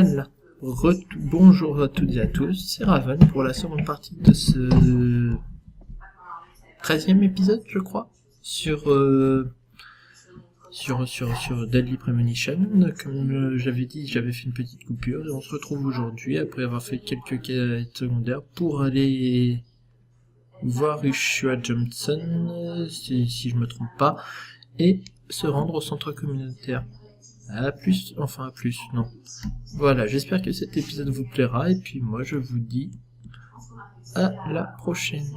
Voilà. Bonjour à toutes et à tous, c'est Raven pour la seconde partie de ce 13e épisode, je crois, sur Deadly Premonition. Comme j'avais dit, j'avais fait une petite coupure et on se retrouve aujourd'hui après avoir fait quelques quêtes secondaires pour aller voir Ushua Johnson, si je me trompe pas, et se rendre au centre communautaire. À plus, non. Voilà, j'espère que cet épisode vous plaira, et puis moi je vous dis à la prochaine.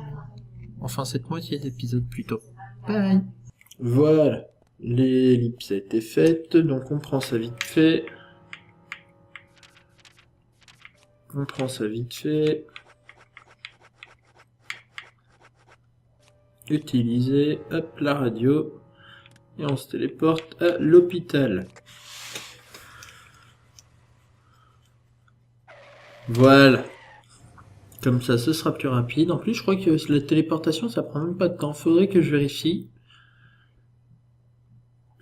Enfin, cette moitié d'épisode plutôt. Bye. Voilà, l'ellipse a été faite, donc on prend ça vite fait. Utiliser, hop, la radio, et on se téléporte à l'hôpital. Voilà. Comme ça, ce sera plus rapide. En plus, je crois que la téléportation, ça prend même pas de temps. Faudrait que je vérifie.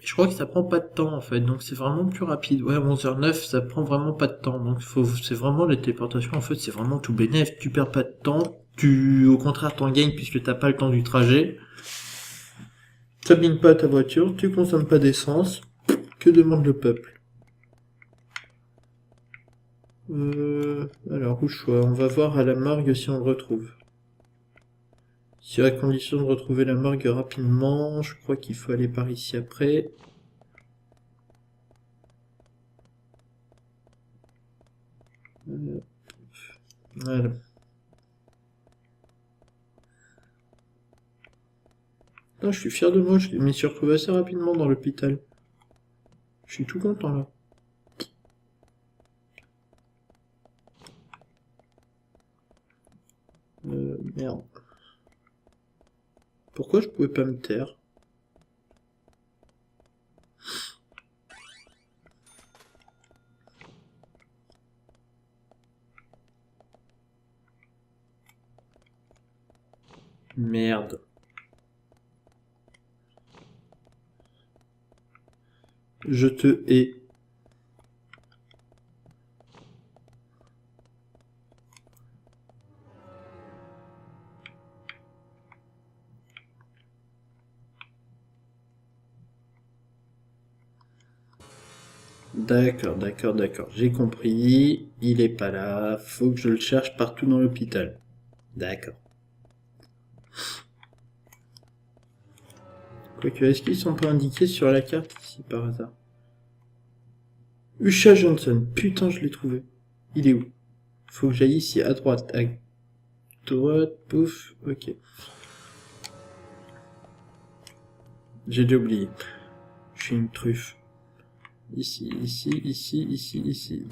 Je crois que ça prend pas de temps, en fait. Donc, c'est vraiment plus rapide. Ouais, 11h09, ça prend vraiment pas de temps. Donc, c'est vraiment la téléportation, en fait, c'est vraiment tout bénef. Tu perds pas de temps. Au contraire, t'en gagnes puisque t'as pas le temps du trajet. T'abîmes pas ta voiture. Tu consommes pas d'essence. Que demande le peuple? Alors, choix, on va voir à la morgue si on le retrouve. Si à condition de retrouver la morgue rapidement, je crois qu'il faut aller par ici après. Voilà. Non, je suis fier de moi, je m'y suis retrouvé assez rapidement dans l'hôpital. Je suis tout content là. Merde. Pourquoi je pouvais pas me taire? Merde. Je te hais. D'accord. J'ai compris. Il est pas là. Faut que je le cherche partout dans l'hôpital. D'accord. Quoique, est-ce qu'ils sont pas indiqués sur la carte ici par hasard? Ushua Johnson. Putain, je l'ai trouvé. Il est où? Faut que j'aille ici, à droite. À droite, pouf. Ok. J'ai déjà oublié. Je suis une truffe. Ici.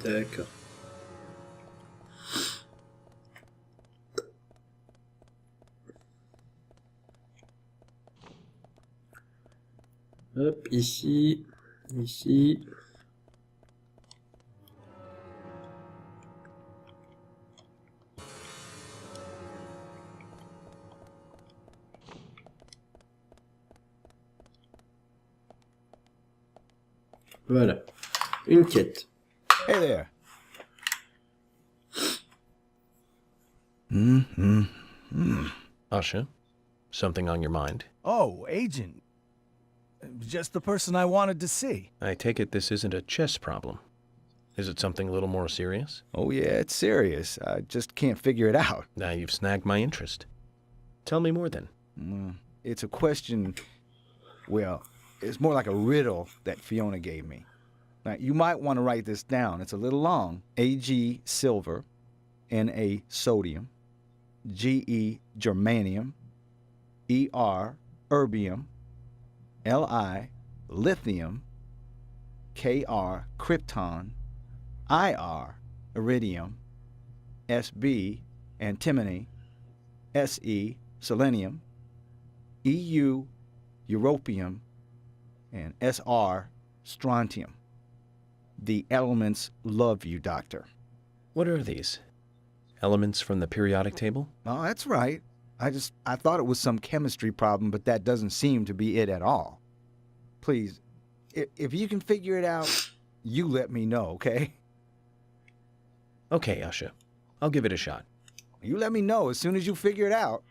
D'accord. Hop, ici. Voilà. Une quête. Hey there. Usha, something on your mind? Oh, Agent. Just the person I wanted to see. I take it this isn't a chess problem. Is it something a little more serious? Oh, yeah, it's serious. I just can't figure it out. Now you've snagged my interest. Tell me more then. It's a question, well, it's more like a riddle that Fiona gave me. Now, you might want to write this down. It's a little long. Ag silver, Na sodium, Ge germanium, Er erbium, Li lithium, Kr krypton, Ir iridium, Sb antimony, Se selenium, Eu europium, and Sr strontium. The elements love you, Doctor. What are these? Elements from the periodic table? Oh, that's right. I thought it was some chemistry problem, but that doesn't seem to be it at all. Please, if you can figure it out, you let me know, okay? Okay, Usha. I'll give it a shot. You let me know as soon as you figure it out.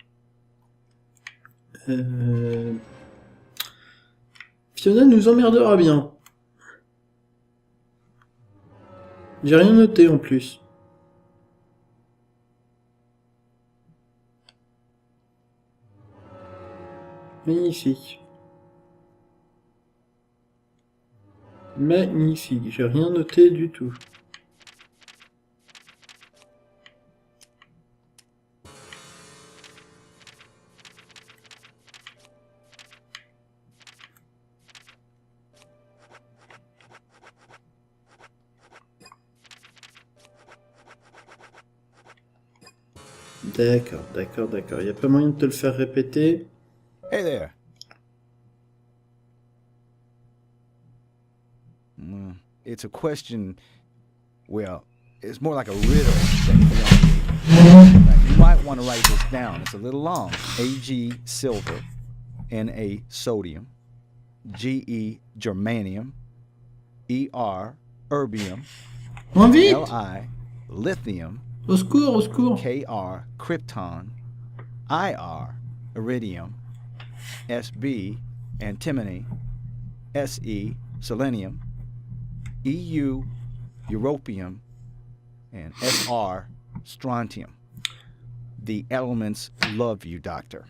Fiona nous emmerdera bien. J'ai rien noté en plus. Magnifique. Magnifique, j'ai rien noté du tout. D'accord, d'accord, d'accord. Y a pas moyen de te le faire répéter? Hey there. It's a question, well, it's more like a riddle. You might want to write this down. It's a little long. Ag, silver. Na, sodium. Ge, germanium. Er, erbium. Moins vite! Li, lithium. Au secours, au secours! Kr, krypton. Ir, iridium. Sb, antimony. Se, selenium. Eu, europium. And Sr, strontium. The elements love you, Doctor.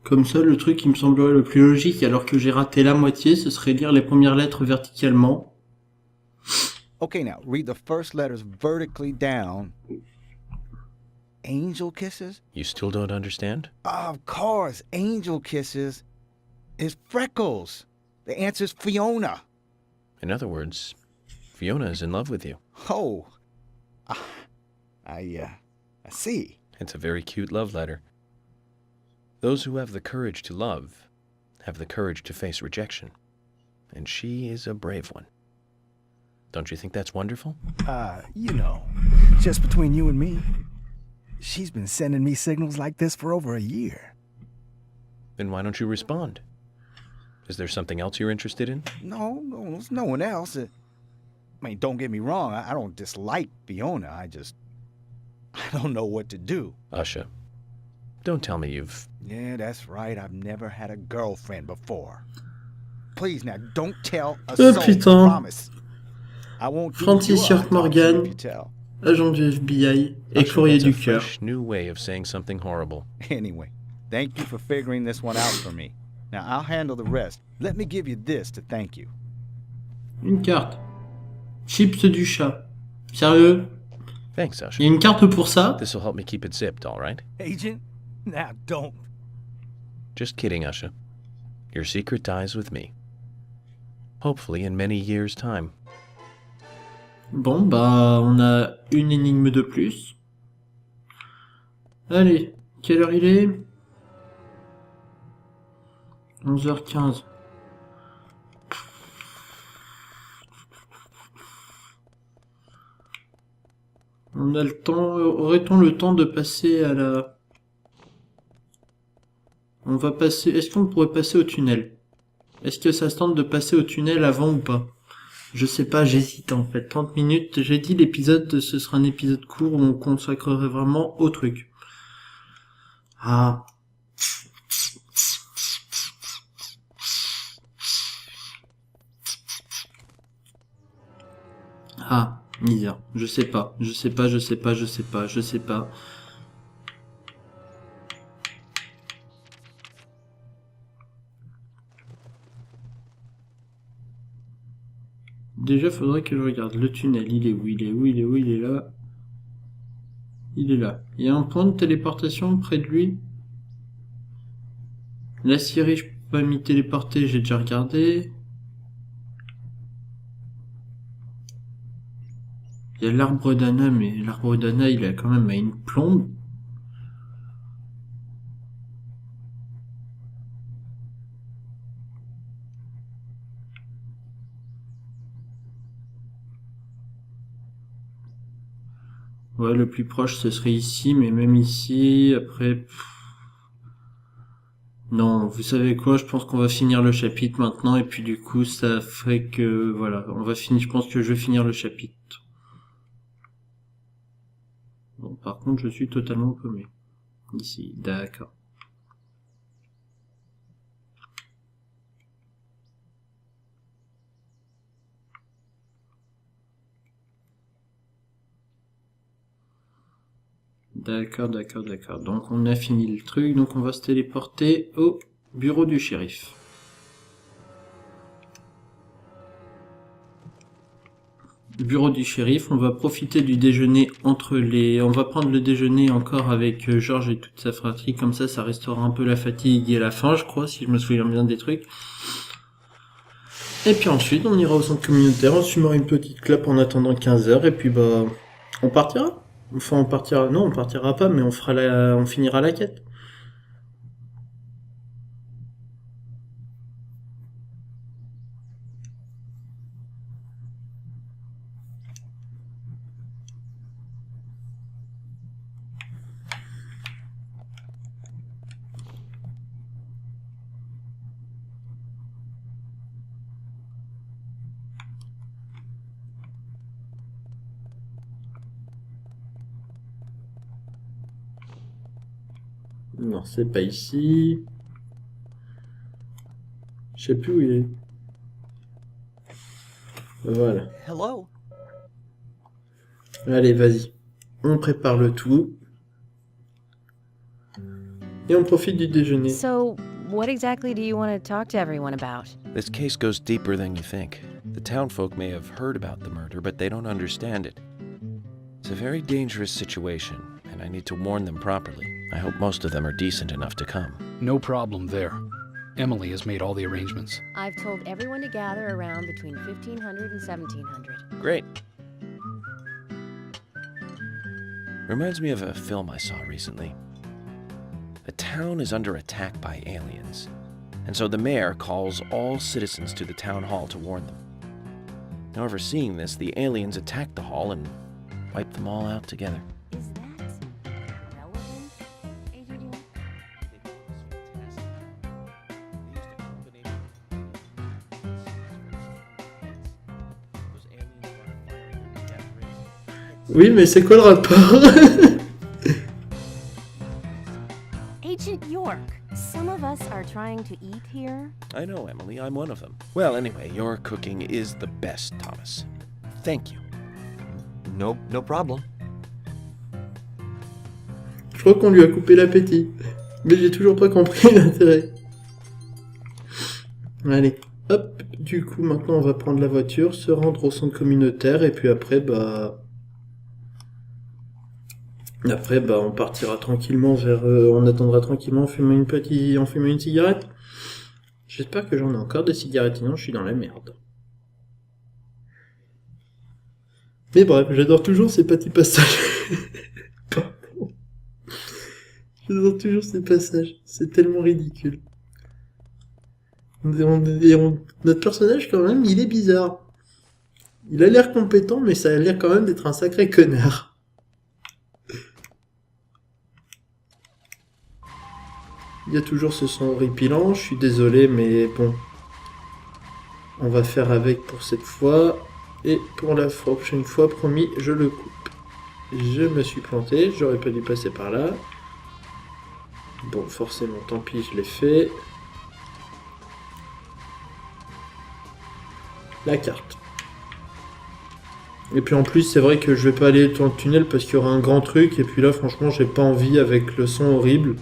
Comme ça, le truc qui me semblerait le plus logique, alors que j'ai raté la moitié, ce serait lire les premières lettres verticalement. Okay, now, read the first letters vertically down. Angel kisses? You still don't understand? Of course, angel kisses is Freckles. The answer's Fiona. In other words, Fiona is in love with you. Oh, I see. It's a very cute love letter. Those who have the courage to love have the courage to face rejection. And she is a brave one. Don't you think that's wonderful? You know, just between you and me, she's been sending me signals like this for over a year. Then why don't you respond? Is there something else you're interested in? No, there's no one else. I mean, don't get me wrong. I don't dislike Fiona. I don't know what to do. Usha, don't tell me you've... Yeah, that's right. I've never had a girlfriend before. Please now, don't tell a soul. Putain. Promise. I won't do Francis your York autopsy if you Morgan, tell. agent du FBI et Usha, courrier that's du a cœur. fresh new way of saying something horrible. Anyway, thank you for figuring this one out for me. Now, I'll handle the rest. Let me give you this to thank you. Une carte. Chips du chat. Sérieux? Thanks, Il y a Usha. une carte pour ça? This'll help me keep it zipped, all right? Agent? Now don't. Just kidding, Usha. Your secret dies with me. Hopefully in many years' time. Bon, bah, on a une énigme de plus. Allez, quelle heure il est? 11h15. On a le temps, aurait-on le temps de passer à la... On va passer, est-ce qu'on pourrait passer au tunnel? Est-ce que ça se tente de passer au tunnel avant ou pas? Je sais pas, j'hésite en fait. 30 minutes, j'ai dit l'épisode, ce sera un épisode court où on consacrerait vraiment au truc. Ah. Ah, misère. Je sais pas. Déjà, faudrait que je regarde. Le tunnel, il est où? Il est là. Il est là. Il y a un point de téléportation près de lui. La Syrie, je peux pas m'y téléporter, j'ai déjà regardé. Il y a l'arbre d'Anna, mais l'arbre d'Anna, il a quand même une plombe. Ouais, le plus proche, ce serait ici, mais même ici, après... Non, vous savez quoi, je pense qu'on va finir le chapitre maintenant, et puis du coup, ça ferait que... Voilà, on va finir, je pense que je vais finir le chapitre. Bon, par contre, je suis totalement paumé. Ici, d'accord. D'accord. Donc on a fini le truc, donc on va se téléporter au bureau du shérif. Bureau du shérif, on va profiter du déjeuner entre les... On va prendre le déjeuner encore avec Georges et toute sa fratrie, comme ça restaurera un peu la fatigue et la faim, je crois, si je me souviens bien des trucs. Et puis ensuite, on ira au centre communautaire, on se fumera une petite clope en attendant 15h, et puis bah... On partira. Enfin, on partira... Non, on partira pas, mais on finira la quête. Non, c'est pas ici. Je sais plus où il est. Voilà. Hello. Allez, vas-y. On prépare le tout. Et on profite du déjeuner. So, what exactly do you want to talk to everyone about? This case goes deeper than you think. The townfolk may have heard about the murder, but they don't understand it. It's a very dangerous situation, and I need to warn them properly. I hope most of them are decent enough to come. No problem there. Emily has made all the arrangements. I've told everyone to gather around between 1500 and 1700. Great. Reminds me of a film I saw recently. The town is under attack by aliens, and so the mayor calls all citizens to the town hall to warn them. However, seeing this, the aliens attack the hall and wipe them all out together. Is that relevant, Agent York? Oui, mais c'est quoi le rapport? Agent York, some of us are trying to eat here. I know, Emily, I'm one of them. Well, anyway, your cooking is the best, Thomas. Thank you. No problem. Je crois qu'on lui a coupé l'appétit. Mais j'ai toujours pas compris l'intérêt. Allez, hop. Du coup, maintenant, on va prendre la voiture, se rendre au centre communautaire, et puis après, on partira tranquillement vers... on attendra tranquillement, on fume une cigarette. J'espère que j'en ai encore des cigarettes, sinon je suis dans la merde. Mais bref, j'adore toujours ces petits passages. Pardon. J'adore toujours ces passages. C'est tellement ridicule. Notre personnage, quand même, il est bizarre. Il a l'air compétent, mais ça a l'air quand même d'être un sacré connard. Il y a toujours ce son horripilant, je suis désolé, mais bon. On va faire avec pour cette fois. Et pour la prochaine fois, promis, je le coupe. Je me suis planté, j'aurais pas dû passer par là. Bon, forcément, tant pis, je l'ai fait. La carte. Et puis en plus, c'est vrai que je vais pas aller dans le tunnel parce qu'il y aura un grand truc. Et puis là, franchement, j'ai pas envie avec le son horrible.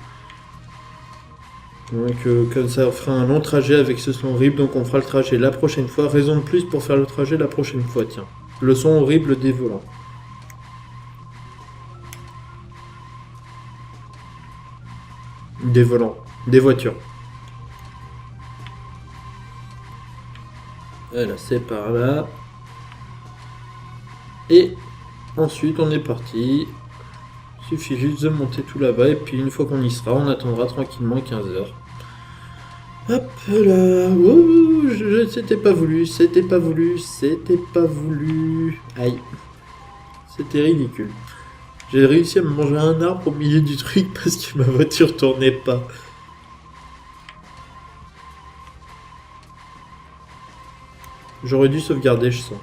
Donc comme ça, on fera un long trajet avec ce son horrible. Donc on fera le trajet la prochaine fois. Raison de plus pour faire le trajet la prochaine fois, tiens. Le son horrible des volants. Des volants. Des voitures. Voilà, c'est par là. Et ensuite, on est parti. Il suffit juste de monter tout là-bas. Et puis, une fois qu'on y sera, on attendra tranquillement 15h. Hop là. Ouh, c'était pas voulu. C'était pas voulu. C'était pas voulu. Aïe. C'était ridicule. J'ai réussi à me manger un arbre au milieu du truc parce que ma voiture tournait pas. J'aurais dû sauvegarder, je sens.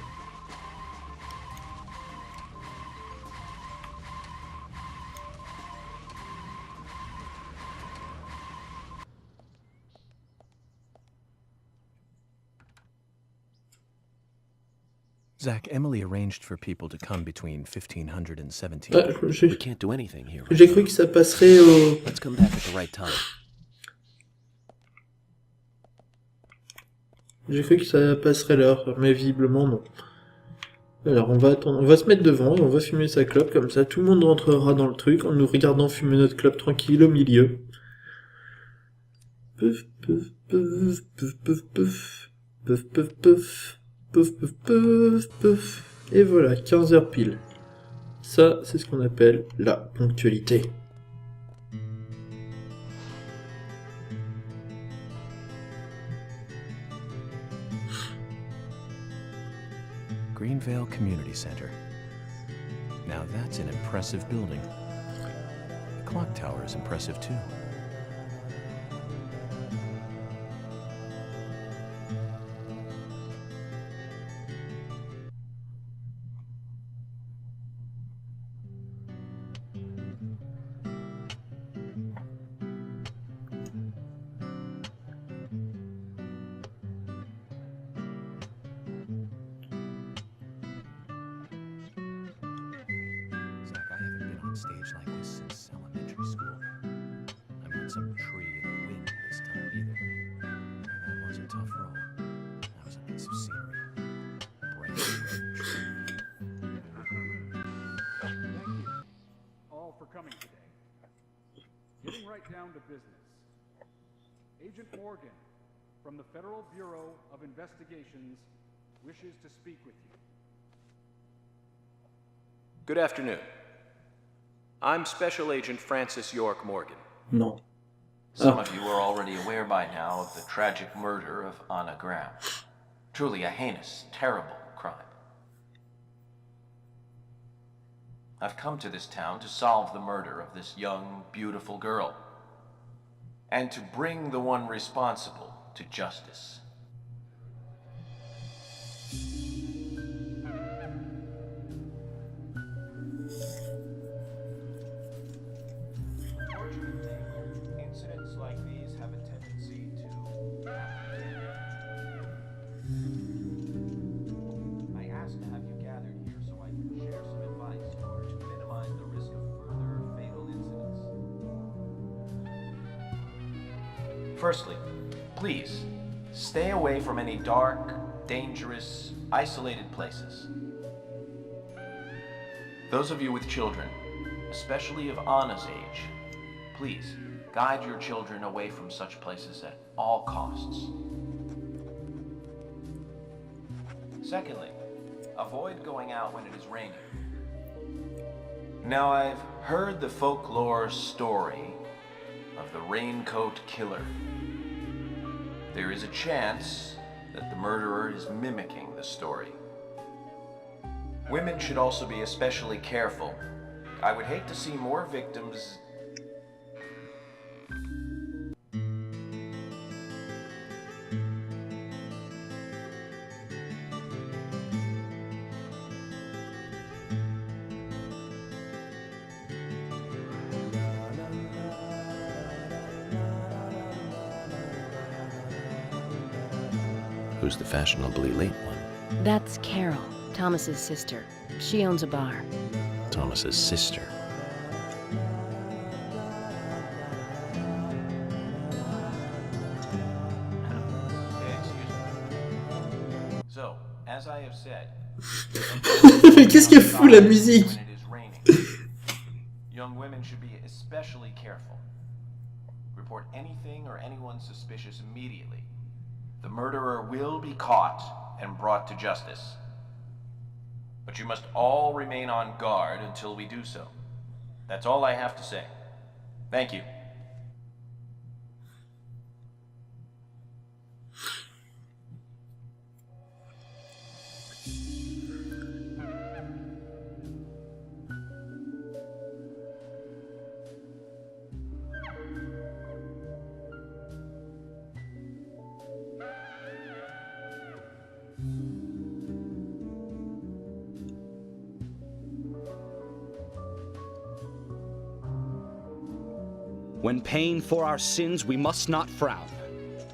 Zach, Emily arranged for people to come between 1500 and 17. Ah, We can't do anything here. j'ai cru que ça passerait au... Let's come back at the right time. J'ai cru que ça passerait l'heure, mais visiblement non. Alors on va attendre, on va se mettre devant et on va fumer sa clope, comme ça tout le monde rentrera dans le truc en nous regardant fumer notre clope tranquille au milieu. Pouf, pouf, pouf, pouf, pouf, pouf, pouf, pouf, pouf, pouf, pouf, pouf, pouf. Et voilà, 15 heures pile. Ça, c'est ce qu'on appelle la ponctualité. Greenvale Community Center. Now that's an impressive building. The clock tower is impressive too. Zach, I haven't been on stage like this since elementary school. I'm not some tree in the wind this time either. That was a tough role. That was a piece of scenery. Bright red. Thank you all for coming today. Getting right down to business. Agent Morgan from the Federal Bureau of Investigations wishes to speak with you. Good afternoon. I'm Special Agent Francis York Morgan. Non. Some of you are already aware by now of the tragic murder of Anna Graham. Truly a heinous, terrible crime. I've come to this town to solve the murder of this young, beautiful girl, and to bring the one responsible to justice. Incidents like these have a tendency to happen. I asked to have you gathered here so I can share some advice in order to minimize the risk of further fatal incidents. Firstly, please, stay away from any dark, dangerous, isolated places. Those of you with children, especially of Anna's age, please, guide your children away from such places at all costs. Secondly, avoid going out when it is raining. Now, I've heard the folklore story of the raincoat killer. There is a chance that the murderer is mimicking the story. Women should also be especially careful. I would hate to see more victims. Who's the fashionably late one? That's Carol, Thomas's sister. She owns a bar. Thomas's sister. So, as I have said, Mais qu'est-ce qu'elle fout la musique? when it is raining, young women should be especially careful. Report anything or anyone suspicious immediately. The murderer will be caught and brought to justice. But you must all remain on guard until we do so. That's all I have to say. Thank you. When paying for our sins, we must not frown.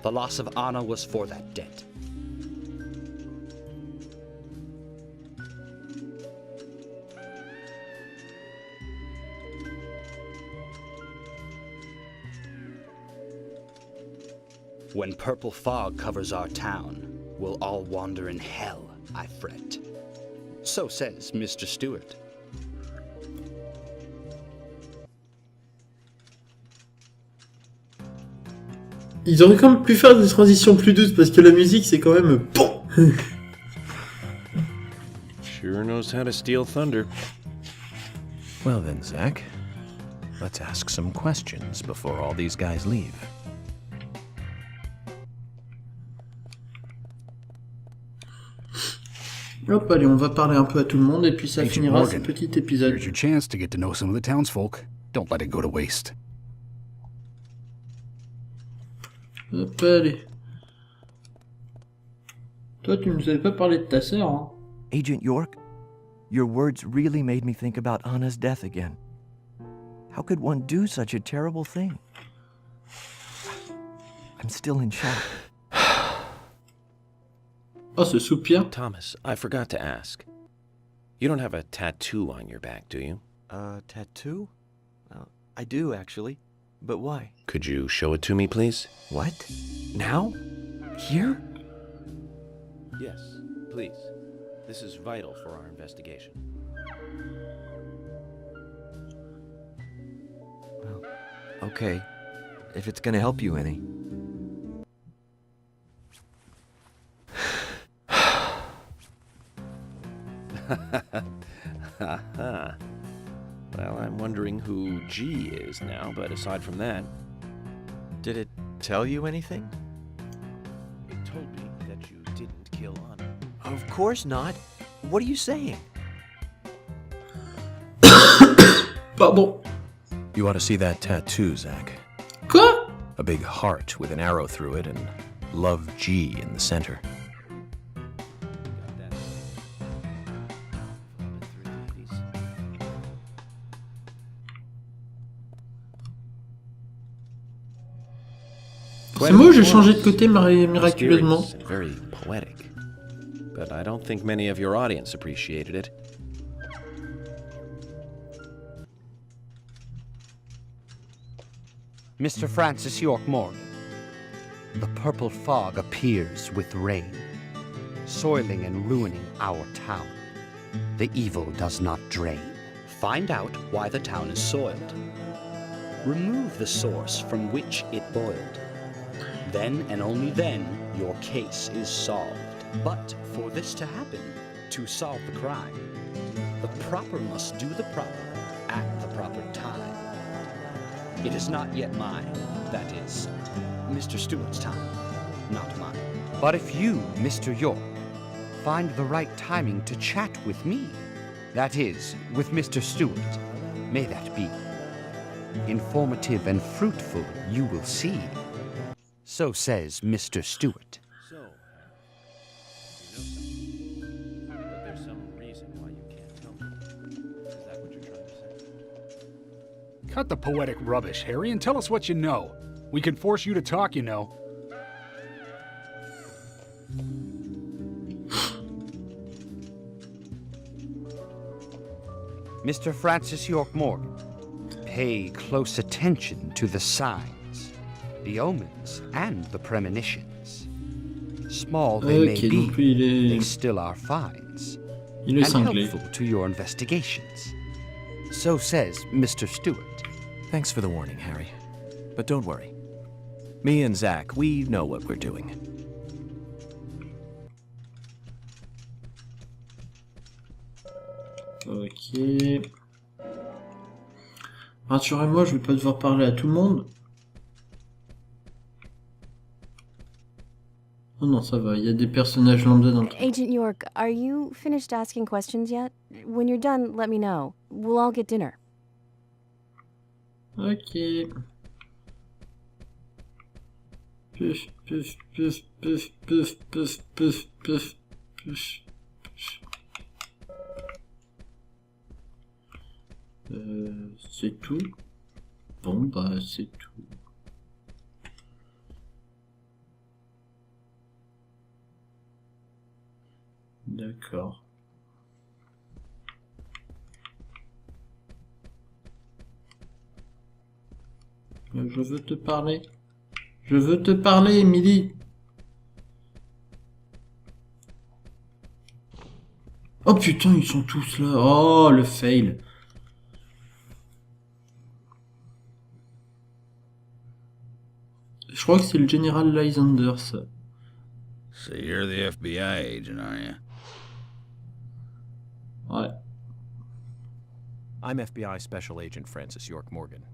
The loss of Anna was for that debt. When purple fog covers our town, we'll all wander in hell, I fret. So says Mr. Stewart. Ils auraient quand même pu faire des transitions plus douces parce que la musique c'est quand même bon. Sure knows how to steal thunder. Well then, Zach, let's ask some questions before all these guys leave. Hop, allez, on va parler un peu à tout le monde et puis ça Agent finira ce Morgan, petit épisode. Here's your chance to get to know some of the townsfolk. Don't let it go to waste. Hop, allez. Toi, tu nous avais pas parlé de ta sœur, hein? Agent York, your words really made me think about Anna's death again. How could one do such a terrible thing? I'm still in shock. Oh, ce soupir. Thomas, I forgot to ask. You don't have a tattoo on your back, do you? Tattoo? I do, actually. But why? Could you show it to me, please? What? Now? Here? Yes, please. This is vital for our investigation. Well, okay. If it's gonna help you any. Well, I'm wondering who G is now, but aside from that... Did it tell you anything? It told me that you didn't kill Anna. Of course not. What are you saying? Pardon. You ought to see that tattoo, Zach. Quoi? A big heart with an arrow through it and Love G in the center. C'est moi, j'ai changé de côté miraculeusement. Very poetic, but I don't think many of your audience appreciated it. Mr. Francis York Morgan, the purple fog appears with rain, soiling and ruining our town. The evil does not drain. Find out why the town is soiled. Remove the source from which it boiled. Then and only then your case is solved. But for this to happen, to solve the crime, the proper must do the proper at the proper time. It is not yet mine, that is, Mr. Stewart's time, not mine. But if you, Mr. York, find the right timing to chat with me, that is, with Mr. Stewart, may that be. Informative and fruitful, you will see. So says Mr. Stewart. So, you know something, but there's some reason why you can't tell me. Is that what you're trying to say? Cut the poetic rubbish, Harry, and tell us what you know. We can force you to talk, you know. Mr. Francis York Morgan, pay close attention to the signs, the omens, and the premonitions. Small they may be, they still are finds, and helpful to your investigations. So says Mr. Stewart. Thanks for the warning, Harry. But don't worry. Me and Zach, we know what we're doing. Ok. Rassurez-moi, je vais pas devoir parler à tout le monde. Oh non, ça va, il y a des personnages lambda dans le truc. Agent York, are you finished asking questions yet? When you're done, let me know. We'll all get dinner. Ok. Puf, puf, puf, puf, puf, puf, puf, puf, puf. C'est tout. Bon, bah, c'est tout. D'accord. Je veux te parler. Je veux te parler, Emily. Oh putain, ils sont tous là. Oh, le fail. Je crois que c'est le général Lysander, ça. So you're the FBI agent, are you? Ouais. I'm FBI Special Agent Francis York Morgan.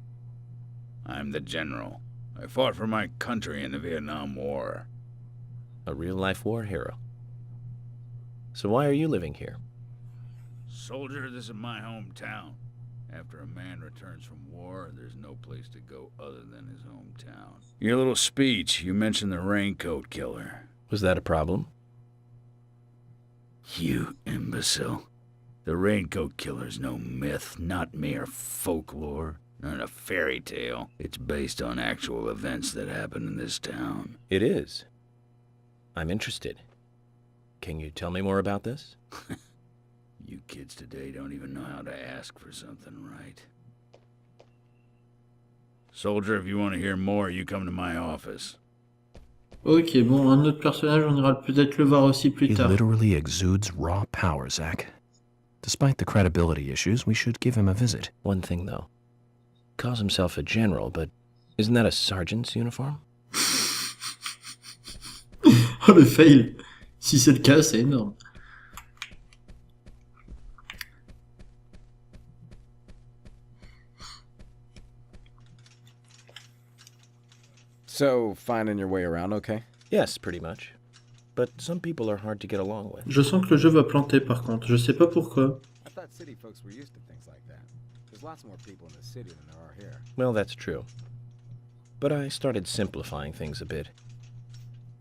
I'm the general. I fought for my country in the Vietnam War. A real-life war hero. So why are you living here? Soldier, this is my hometown. After a man returns from war, there's no place to go other than his hometown. Your little speech, you mentioned the raincoat killer. Was that a problem? You imbecile. The raincoat killer's no myth, not mere folklore, not a fairy tale. It's based on actual events that happened in this town. It is. I'm interested. Can you tell me more about this? You kids today don't even know how to ask for something right. Soldier, if you want to hear more, you come to my office. Ok, bon, un autre personnage, on ira peut-être le voir aussi plus He tard. literally exudes raw power, Zach. Despite the credibility issues, we should give him a visit. One thing, though. Calls himself a general, but isn't that a sergeant's uniform? Oh, le fail. Si c'est le cas, c'est énorme. So, finding your way around okay? Yes, pretty much. But some people are hard to get along with. Je sens que le jeu va planter par contre, je sais pas pourquoi. I thought city folks were used to things like that. There's lots more people in the city than there are here. Well, that's true. But I started simplifying things a bit.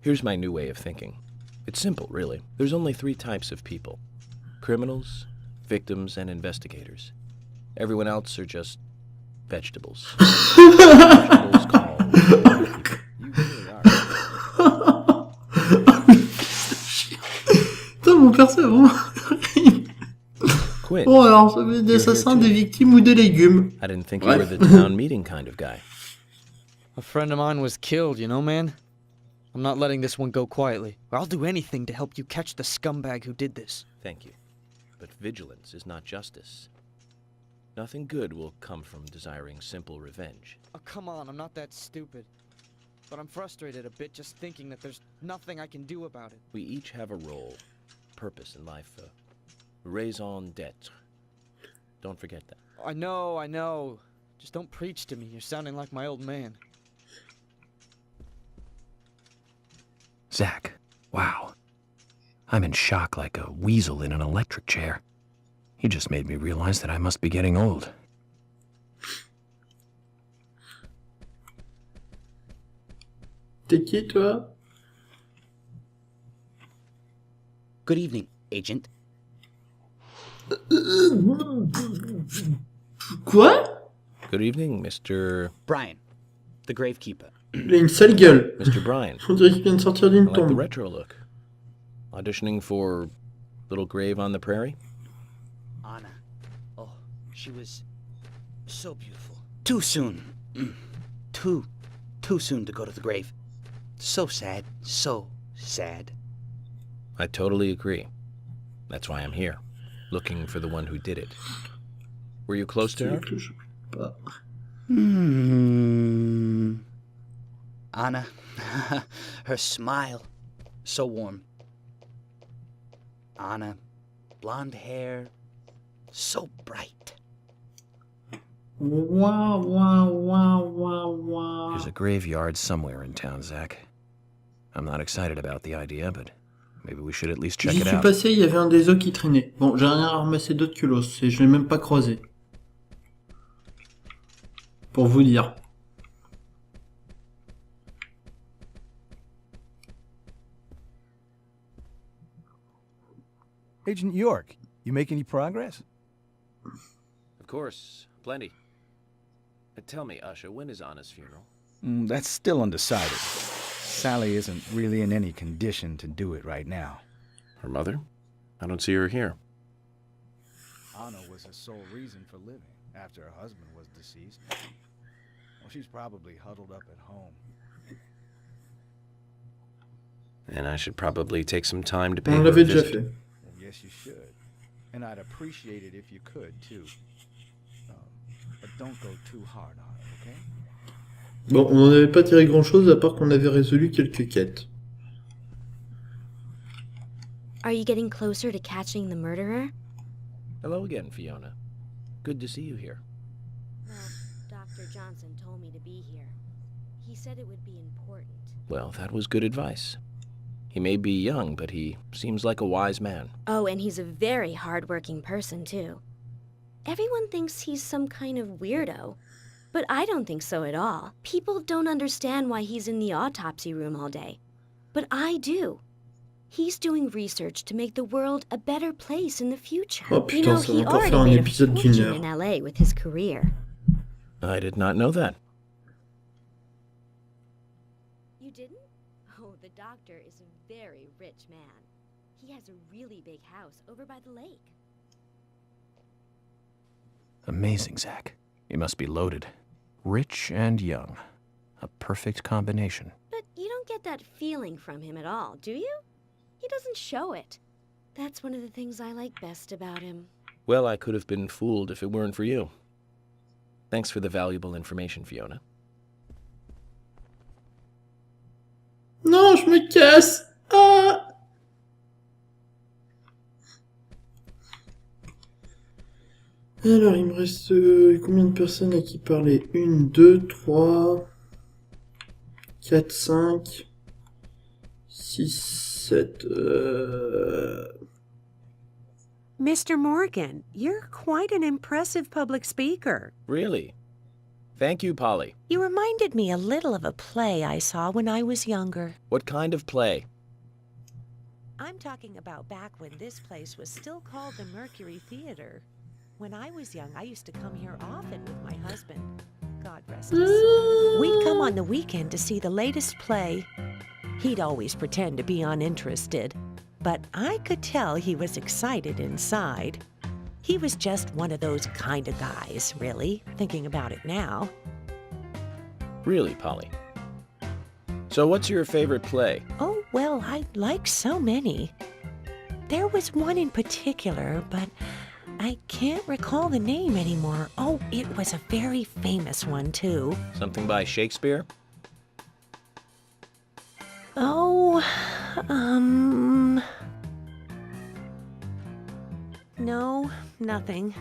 Here's my new way of thinking. It's simple, really. There's only 3 types of people. Criminals, victims, and investigators. Everyone else are just vegetables. Vegetables called people. You really are. Putain, mon perso est vraiment... Quinn. Oh, alors ça veut des assassins, des victimes ou des légumes. I didn't think you were the town meeting kind of guy. A friend of mine was killed, you know, man? I'm not letting this one go quietly. I'll do anything to help you catch the scumbag who did this. Thank you. But vigilance is not justice. Nothing good will come from desiring simple revenge. Oh, come on, I'm not that stupid. But I'm frustrated a bit just thinking that there's nothing I can do about it. We each have a role, purpose in life, raison d'être. Don't forget that. I know. Just don't preach to me. You're sounding like my old man. Zach, wow. I'm in shock like a weasel in an electric chair. He just made me realize that I must be getting old. T'es qui, toi? Good evening, Agent. Quoi? Good evening, Mr. Brian, the gravekeeper. Il a une sale gueule. Mr. Brian. On dirait qu'il vient de sortir d'une I like the tombe. retro look. Auditioning for Little Grave on the Prairie? Anna. Oh, she was so beautiful. Too soon. Too soon to go to the grave. So sad. So sad. I totally agree. That's why I'm here, looking for the one who did it. Were you close to her? Anna, her smile, so warm. Anna, blonde hair, so bright. Wow, wow, wow, wow, wow. There's a graveyard somewhere in town, Zach. I'm not excited about the idea, but maybe we should at least check J'y it suis out. passé, il y avait un des os qui traînait. Bon, j'ai rien à ramasser d'autre que l'os, et je l'ai même pas croisé. Pour vous dire. Agent York, you make any progress? Of course, plenty. Tell me, Usha, when is Anna's funeral? That's still undecided. Sally isn't really in any condition to do it right now. Her mother? I don't see her here. Anna was her sole reason for living after her husband was deceased. Well, she's probably huddled up at home. And I should probably take some time to pay On her a l'avait déjà visit. fait. Well, yes, you should. And I'd appreciate it if you could, too. But don't go too hard on her, okay? Bon, on n'en avait pas tiré grand-chose à part qu'on avait résolu quelques quêtes. Are you getting closer to catching the murderer? Hello again, Fiona. Good to see you here. Well, Dr. Johnson told me to be here. He said it would be important. Well, that was good advice. He may be young, but he seems like a wise man. Oh, and he's a very hard-working person, too. Everyone thinks he's some kind of weirdo, but I don't think so at all. People don't understand why he's in the autopsy room all day, but I do. He's doing research to make the world a better place in the future. Oh putain, you know, ça va he encore already faire un made a épisode d'une fortune heure. in LA with his career. I did not know that. You didn't? Oh, the doctor is a very rich man. He has a really big house over by the lake. Amazing, Zach. You must be loaded. Rich and young. A perfect combination. But you don't get that feeling from him at all, do you? He doesn't show it. That's one of the things I like best about him. Well, I could have been fooled if it weren't for you. Thanks for the valuable information, Fiona. Non, je me casse. Ah. Alors, il me reste combien de personnes à qui parler? 1, 2, 3, 4, 5, 6, 7... Mr. Morgan, you're quite an impressive public speaker. Really? Thank you, Polly. You reminded me a little of a play I saw when I was younger. What kind of play? I'm talking about back when this place was still called the Mercury Theater. When I was young, I used to come here often with my husband. God rest his soul. We'd come on the weekend to see the latest play. He'd always pretend to be uninterested, but I could tell he was excited inside. He was just one of those kind of guys, really, thinking about it now. Really, Polly? So what's your favorite play? Oh, well, I like so many. There was one in particular, but I can't recall the name anymore. Oh, it was a very famous one, too. Something by Shakespeare? Oh, no, nothing.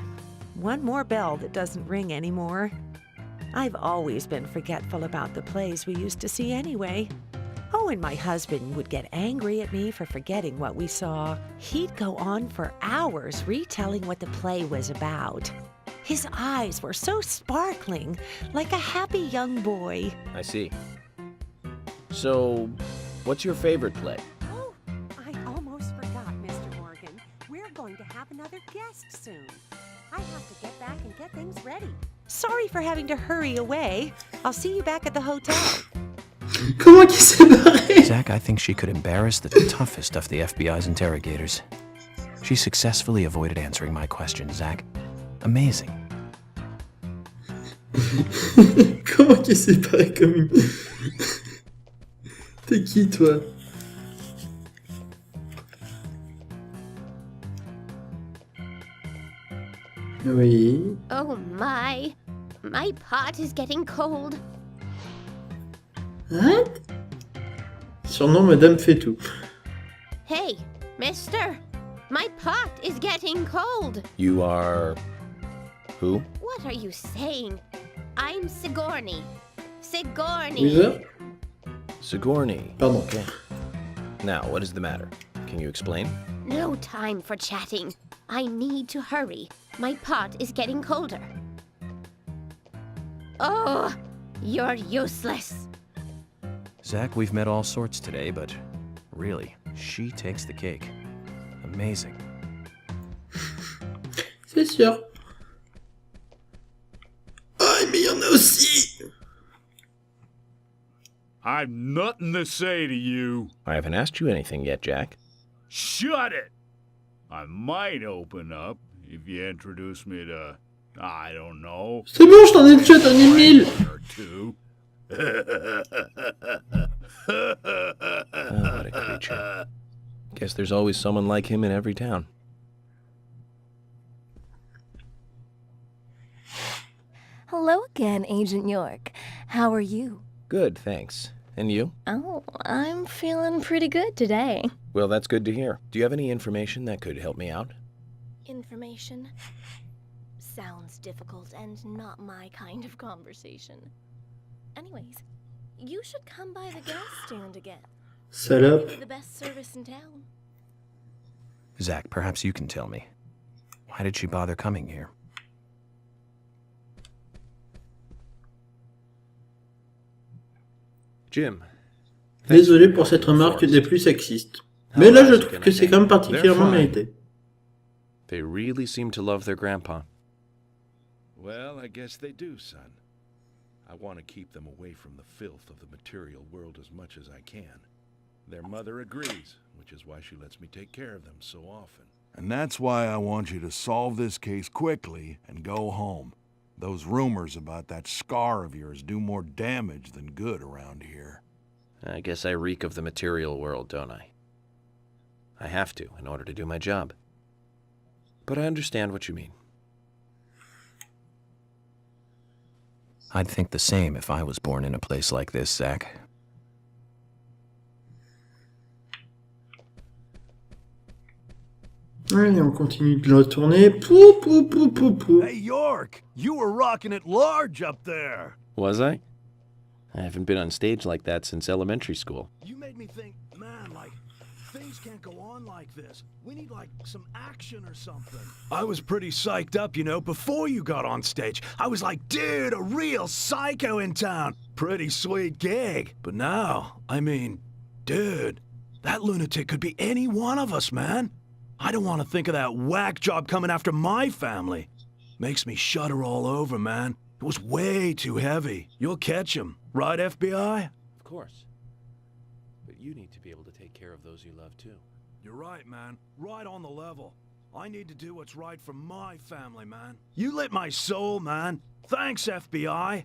One more bell that doesn't ring anymore. I've always been forgetful about the plays we used to see anyway. Oh, and my husband would get angry at me for forgetting what we saw. He'd go on for hours retelling what the play was about. His eyes were so sparkling, like a happy young boy. I see. So, what's your favorite play? Oh, I almost forgot, Mr. Morgan. We're going to have another guest soon. I have to get back and get things ready. Sorry for having to hurry away. I'll see you back at the hotel. Comment qu'il s'est barré? Zach, I think she could embarrass the toughest of the FBI's interrogators. She successfully avoided answering my question, Zach. Amazing. Comment qu'il s'est barré comme une... T'es qui, toi? Oui. Oh my pot is getting cold. What? Surnom Madame Fait-Tout. Hey, mister, my pot is getting cold. You are... who? What are you saying? I'm Sigourney. Sigourney. Wizard? Sigourney. Pardon. Okay. Now, what is the matter? Can you explain? No time for chatting. I need to hurry. My pot is getting colder. Oh, you're useless. Zach, we've met all sorts today, but really, she takes the cake. Amazing. C'est sûr. Ah, mais il y en a aussi I've nothing to say to you. I haven't asked you anything yet, Jack. Shut it! I might open up if you introduce me to, I don't know. C'est bon, je t'en ai déjà donné 1000. Or two. Oh, what a creature. Guess there's always someone like him in every town. Hello again, Agent York. How are you? Good, thanks. And you? Oh, I'm feeling pretty good today. Well, that's good to hear. Do you have any information that could help me out? Information? Sounds difficult and not my kind of conversation. Anyways, you should come by the gas stand again. Salope. The best service in town. Zach, perhaps you can tell me. Why did she bother coming here? Jim. Désolé pour cette remarque des plus sexistes. Mais là, je trouve que c'est quand même particulièrement mérité. They really seem to love their grandpa. Well, I guess they do, son. I want to keep them away from the filth of the material world as much as I can. Their mother agrees, which is why she lets me take care of them so often. And that's why I want you to solve this case quickly and go home. Those rumors about that scar of yours do more damage than good around here. I guess I reek of the material world, don't I? I have to, in order to do my job. But I understand what you mean. I'd think the same if I was born in a place like this, Zach. Allez, on continue de la tourner. Pou, pou, pou, pou, pou. Hey, York! You were rocking it large up there! Was I? I haven't been on stage like that since elementary school. You made me think, man, like, things can't go on like this. We need, like, some action or something. I was pretty psyched up, you know, before you got on stage. I was like, dude, a real psycho in town. Pretty sweet gig. But now, I mean, dude, that lunatic could be any one of us, man. I don't want to think of that whack job coming after my family. Makes me shudder all over, man. It was way too heavy. You'll catch him, right, FBI? Of course. But you need to be able to take care of those you love, too. You're right, man. Right on the level. I need to do what's right for my family, man. You lit my soul, man. Thanks, FBI.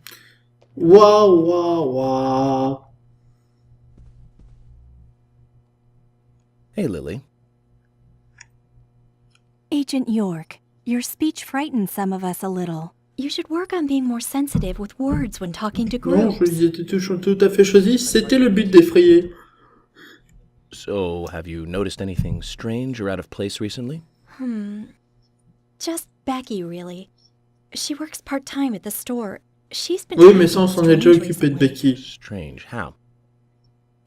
Wow, wow, wow. Hey, Lily. Agent York, your speech frightened some of us a little. You should work on being more sensitive with words when talking to Non, groups. je les ai tout à fait choisis. C'était le but d'effrayer. So, have you noticed anything strange or out of place recently? Just Becky, really. She works part-time at the store. She's been Oui, mais ça, on s'en est déjà occupé de Becky. Strange. How?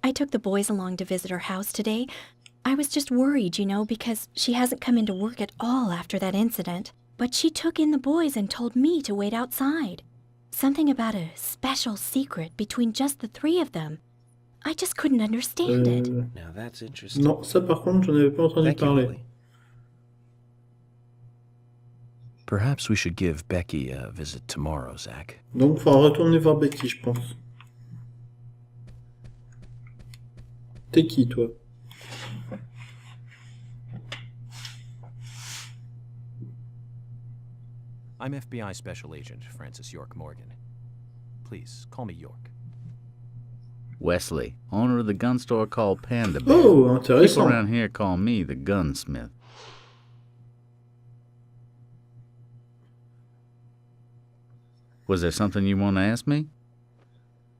I took the boys along to visit her house today. I was just worried, you know, because she hasn't come into work at all after that incident. But she took in the boys and told me to wait outside. Something about a special secret between just the three of them. I just couldn't understand it. Now that's interesting. Non, ça par contre, j'en avais pas entendu parler. Lily. Perhaps we should give Becky a visit tomorrow, Zach. Donc, il faudra retourner voir Becky, je pense. T'es qui, toi? I'm FBI Special Agent Francis York Morgan. Please, call me York. Wesley, owner of the gun store called Panda Bear. Oh, intéressant. People around here call me the gunsmith. Was there something you want to ask me?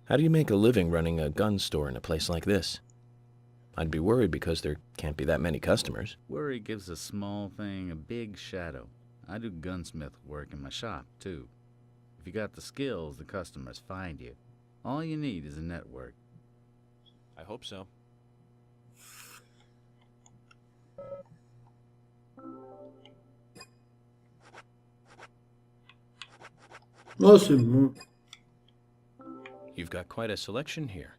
How do you make a living running a gun store in a place like this? I'd be worried because there can't be that many customers. Worry gives a small thing a big shadow. I do gunsmith work in my shop, too. If you got the skills, the customers find you. All you need is a network. I hope so. Oh, c'est bon. You've got quite a selection here.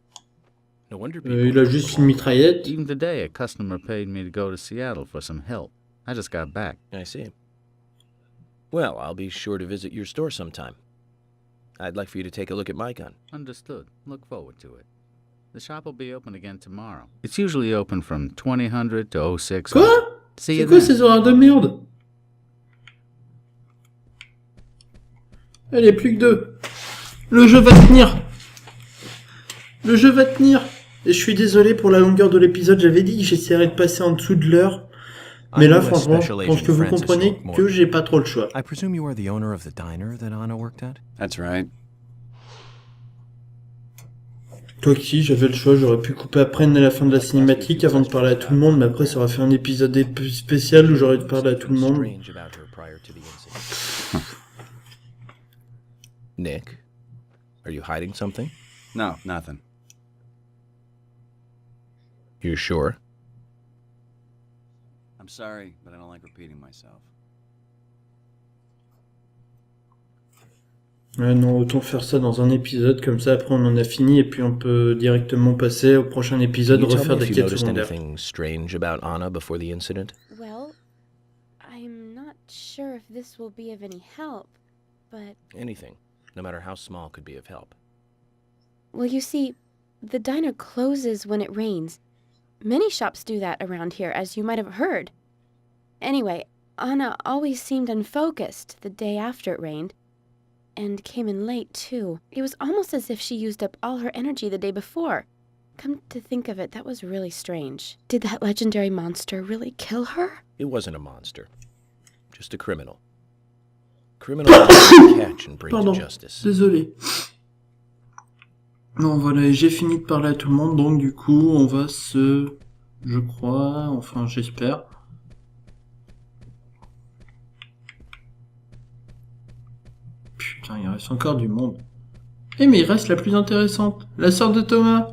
No wonder Il a juste une mitraillette. Even today, a customer paid me to go to Seattle for some help. I just got back. I see. Well, I'll be sure to visit your store sometime. I'd like for you to take a look at my gun. Understood. Look forward to it. The shop will be open again tomorrow. It's usually open from 2000 to 0600. Quoi? See C'est you quoi then. ces horaires de merde? Allez, plus que 2. Le jeu va tenir. Le jeu va tenir. Et je suis désolé pour la longueur de l'épisode, j'avais dit que j'essaierais de passer en dessous de l'heure. Mais là, franchement, je pense que vous comprenez que j'ai pas trop le choix. I presume you are the owner of the diner that Anna worked at? That's right. Toi qui, j'avais le choix, j'aurais pu couper après à la fin de la cinématique avant de parler à tout le monde, mais après ça aurait fait un épisode spécial où j'aurais dû parler à tout le monde. Nick, are you hiding something? No, nothing. You sure? I'm sorry, but I don't like repeating myself. Ouais, non, autant faire ça dans un épisode, comme ça après on en a fini et puis on peut directement passer au prochain épisode, Can you tell refaire me des if you quêtes noticed secondaires. anything strange about Anna before the incident? Well, I'm not sure if this will be of any help, but... Anything, no matter how small, could be of help. Well, you see, the diner closes when it rains. Many shops do that around here, as you might have heard. Anyway, Anna always seemed unfocused the day after it rained. And came in late, too. It was almost as if she used up all her energy the day before. Come to think of it, that was really strange. Did that legendary monster really kill her? It wasn't a monster, just a criminal. Criminal to catch and bring to Pardon, justice. désolé. Non, voilà, j'ai fini de parler à tout le monde, donc du coup, on va se... Je crois, enfin j'espère... Putain, il reste encore du monde. Eh mais il reste la plus intéressante, la sœur de Thomas.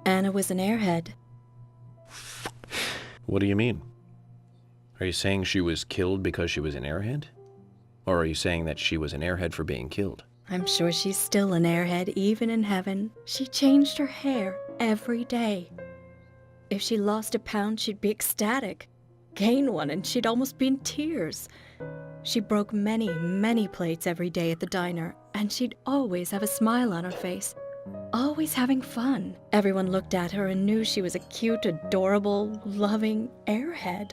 Anna was an airhead. What do you mean? Are you saying she was killed because she was an airhead? Or are you saying that she was an airhead for being killed? I'm sure she's still an airhead even in heaven. She changed her hair every day. If she lost a pound, she'd be ecstatic. Gain one, and she'd almost be in tears. She broke many, many plates every day at the diner, and she'd always have a smile on her face. Always having fun. Everyone looked at her and knew she was a cute, adorable, loving airhead.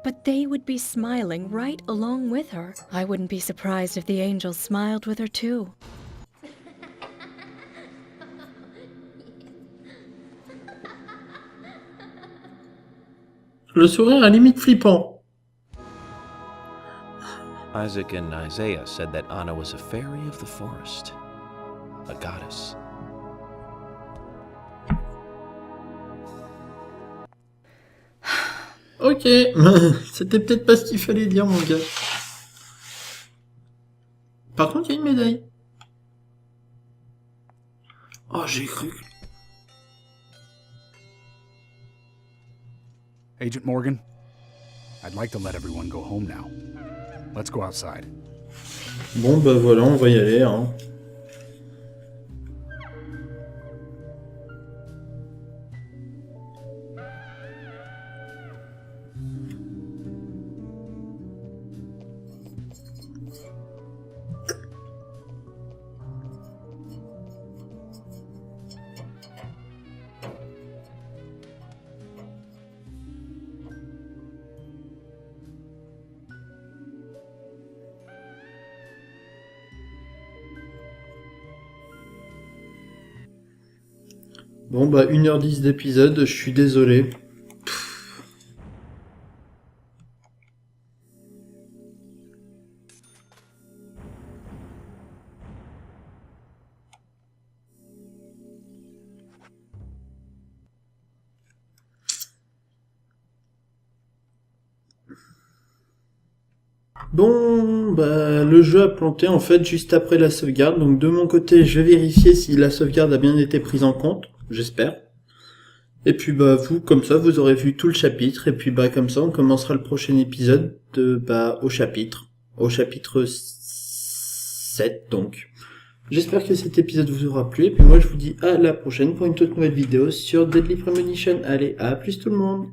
But they would be smiling right along with her. I wouldn't be surprised if the angels smiled with her too. Le sourire à limite flippant. Isaac and Isaiah said that Anna was a fairy of the forest, a goddess. Ok, c'était peut-être pas ce qu'il fallait dire, mon gars. Par contre, il y a une médaille. Oh, j'ai cru. Agent Morgan, I'd like to let everyone go home now. Let's go outside. Bon, bah voilà, on va y aller, hein. Bon bah 1h10 d'épisode, je suis désolé. Bon, bah le jeu a planté en fait juste après la sauvegarde, donc de mon côté je vais vérifier si la sauvegarde a bien été prise en compte, j'espère. Et puis bah vous, comme ça, vous aurez vu tout le chapitre, et puis bah comme ça on commencera le prochain épisode au chapitre 7 donc. J'espère que cet épisode vous aura plu, et puis moi je vous dis à la prochaine pour une toute nouvelle vidéo sur Deadly Premonition. Allez, à plus tout le monde!